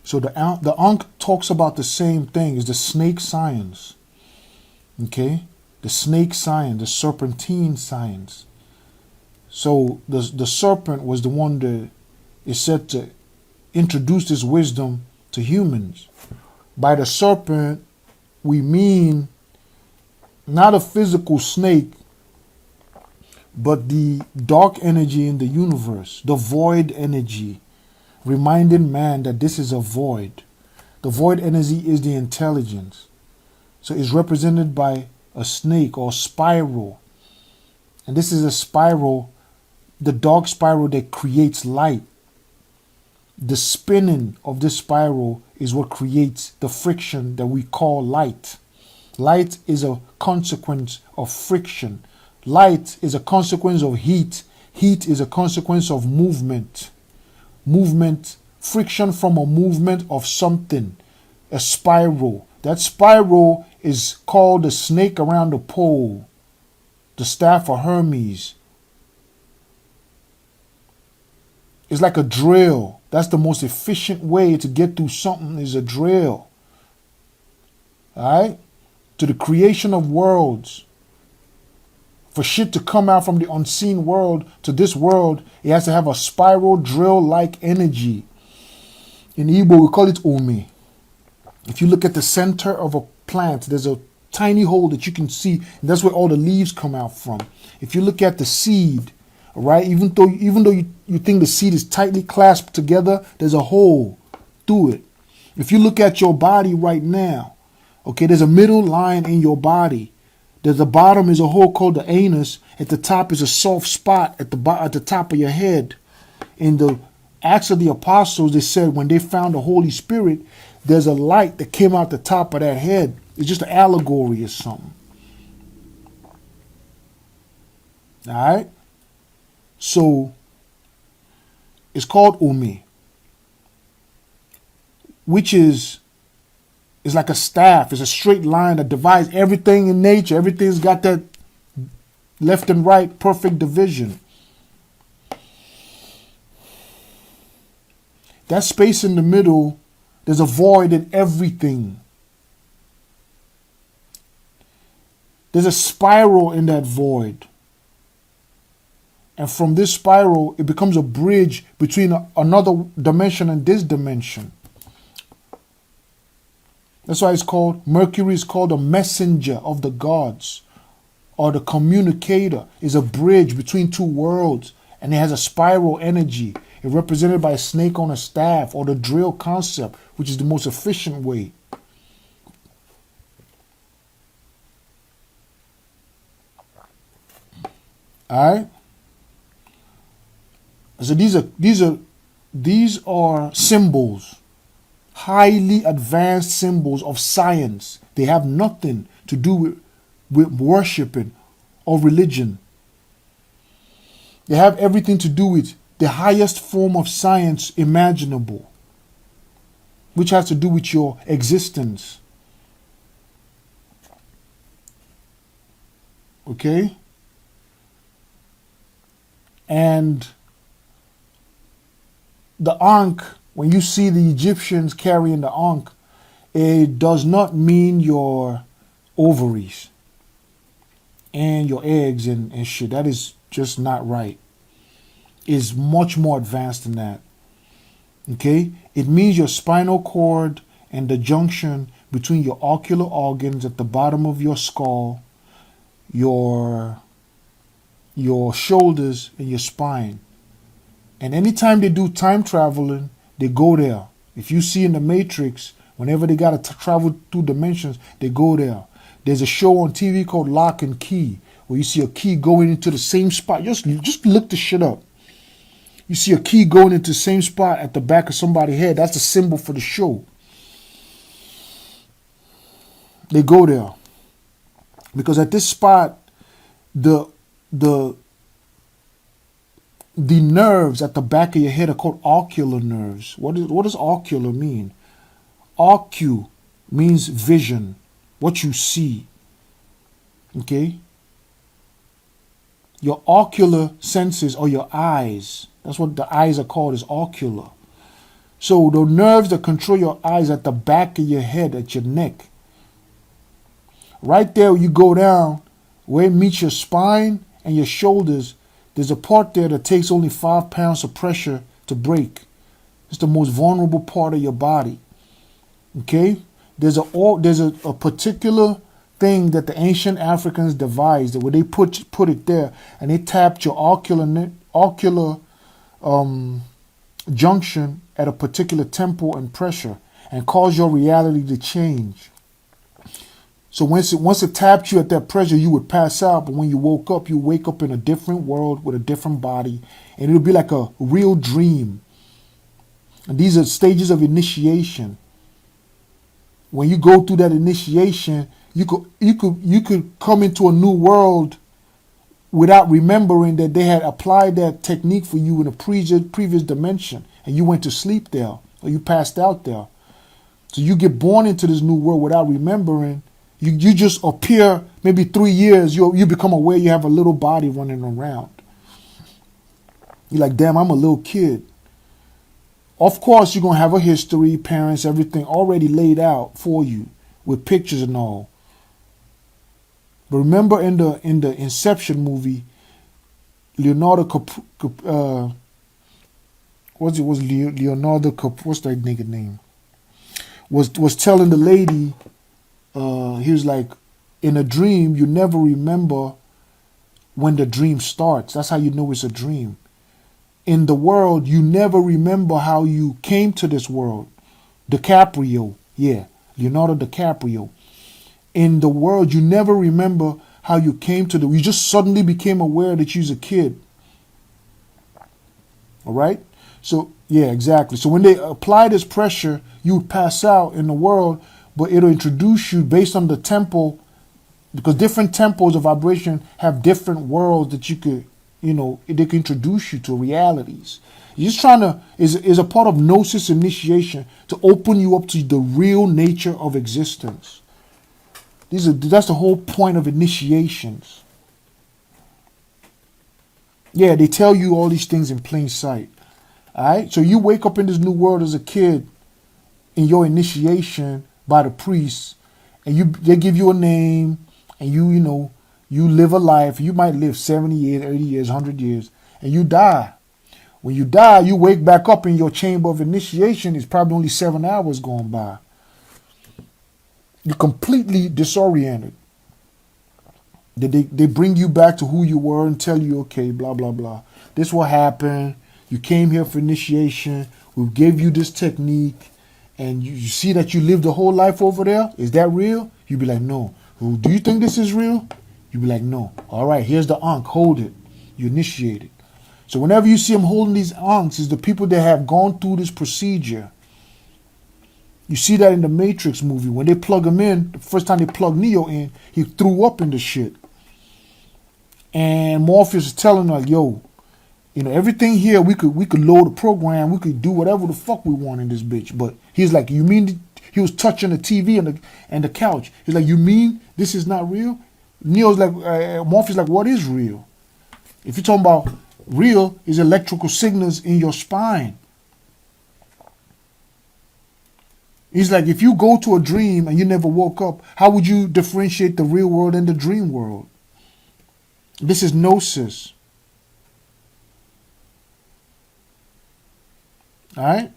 So the Ankh talks about the same thing as the snake science. Okay? The snake science, the serpentine science. So the serpent was the one that is said to introduce this wisdom to humans. By the serpent, we mean not a physical snake, but the dark energy in the universe, the void energy, reminding man that this is a void. The void energy is the intelligence. So it's represented by a snake or spiral. And this is a spiral, the dark spiral that creates light. The spinning of this spiral is what creates the friction that we call light. Light is a consequence of friction. Light is a consequence of heat. Heat is a consequence of movement. Movement, friction from a movement of something, a spiral. That spiral is called the snake around the pole, the staff of Hermes. It's like a drill. That's the most efficient way to get through something, is a drill. All right? To the creation of worlds. For shit to come out from the unseen world to this world, it has to have a spiral drill-like energy. In Igbo, we call it Ome. If you look at the center of a plant, there's a tiny hole that you can see, and that's where all the leaves come out from. If you look at the seed, right, even though you think the seed is tightly clasped together, there's a hole through it. If you look at your body right now, okay, there's a middle line in your body. At the bottom is a hole called the anus. At the top is a soft spot at the top of your head. In the Acts of the Apostles, they said when they found the Holy Spirit, there's a light that came out the top of that head. It's just an allegory or something. All right? So, it's called Umi, which is like a staff. It's a straight line that divides everything in nature. Everything's got that left and right perfect division. That space in the middle, there's a void in everything. There's a spiral in that void. And from this spiral, it becomes a bridge between another dimension and this dimension. That's why it's called, Mercury is called a messenger of the gods, or the communicator, is a bridge between two worlds, and it has a spiral energy. It's represented by a snake on a staff, or the drill concept, which is the most efficient way. All right. So these are symbols, highly advanced symbols of science. They have nothing to do with worshiping or religion. They have everything to do with the highest form of science imaginable, which has to do with your existence. Okay? And the Ankh, when you see the Egyptians carrying the Ankh, it does not mean your ovaries and your eggs and shit. That is just not right. It's much more advanced than that. Okay? It means your spinal cord and the junction between your ocular organs at the bottom of your skull, your shoulders, and your spine. And anytime they do time traveling, they go there. If you see in the Matrix, whenever they got to travel through dimensions, they go there. There's a show on TV called Lock and Key, where you see a key going into the same spot. Just look the shit up. You see a key going into the same spot at the back of somebody's head. That's the symbol for the show. They go there. Because at this spot, the nerves at the back of your head are called ocular nerves. What does ocular mean? Ocu means vision, what you see. Okay? Your ocular senses, or your eyes, that's what the eyes are called, is ocular. So the nerves that control your eyes at the back of your head, at your neck. Right there, you go down, where it meets your spine and your shoulders, there's a part there that takes only 5 pounds of pressure to break. It's the most vulnerable part of your body. Okay? There's a particular thing that the ancient Africans devised where they put it there and they tapped your ocular junction at a particular tempo and pressure and cause your reality to change. So once it tapped you at that pressure, you would pass out. But when you woke up, you wake up in a different world with a different body. And it'll be like a real dream. And these are stages of initiation. When you go through that initiation, you could come into a new world without remembering that they had applied that technique for you in a previous dimension. And you went to sleep there. Or you passed out there. So you get born into this new world without remembering. You just appear, maybe 3 years, you become aware you have a little body running around. You're like, damn, I'm a little kid. Of course, you're going to have a history, parents, everything already laid out for you with pictures and all. But remember in the Inception movie, Leonardo what's that nigga name? Was telling the lady, he was like, in a dream, you never remember when the dream starts. That's how you know it's a dream. In the world, you never remember how you came to this world. DiCaprio, yeah, Leonardo DiCaprio. In the world, you never remember how you came to you just suddenly became aware that you're a kid. All right? So, yeah, exactly. So when they apply this pressure, you pass out in the world, but it'll introduce you based on the tempo, because different tempos of vibration have different worlds that you could, they can introduce you to realities. You're just trying to, is a part of Gnosis initiation to open you up to the real nature of existence. That's the whole point of initiations. Yeah, they tell you all these things in plain sight. All right? So you wake up in this new world as a kid in your initiation by the priests, and they give you a name, and you live a life. You might live 70 years, 80 years, 100 years, and you die. When you die, you wake back up in your chamber of initiation. It's probably only 7 hours going by. You're completely disoriented. They bring you back to who you were and tell you, okay, blah, blah, blah. This what happened. You came here for initiation. We gave you this technique. And you see that you lived a whole life over there. Is that real? You'd be like, no. Well, do you think this is real? You'd be like, no. All right, here's the Ankh. Hold it. You initiate it. So whenever you see them holding these Ankhs, it's the people that have gone through this procedure. You see that in the Matrix movie. When they plug him in, the first time they plug Neo in, he threw up in the shit. And Morpheus is telling him, like, yo, everything here, we could load a program, we could do whatever the fuck we want in this bitch. But he's like, you mean, he was touching the TV and the couch. He's like, you mean this is not real? Neo's like, Morpheus like, what is real? If you're talking about real, is electrical signals in your spine. He's like, if you go to a dream and you never woke up, how would you differentiate the real world and the dream world? This is Gnosis. All right?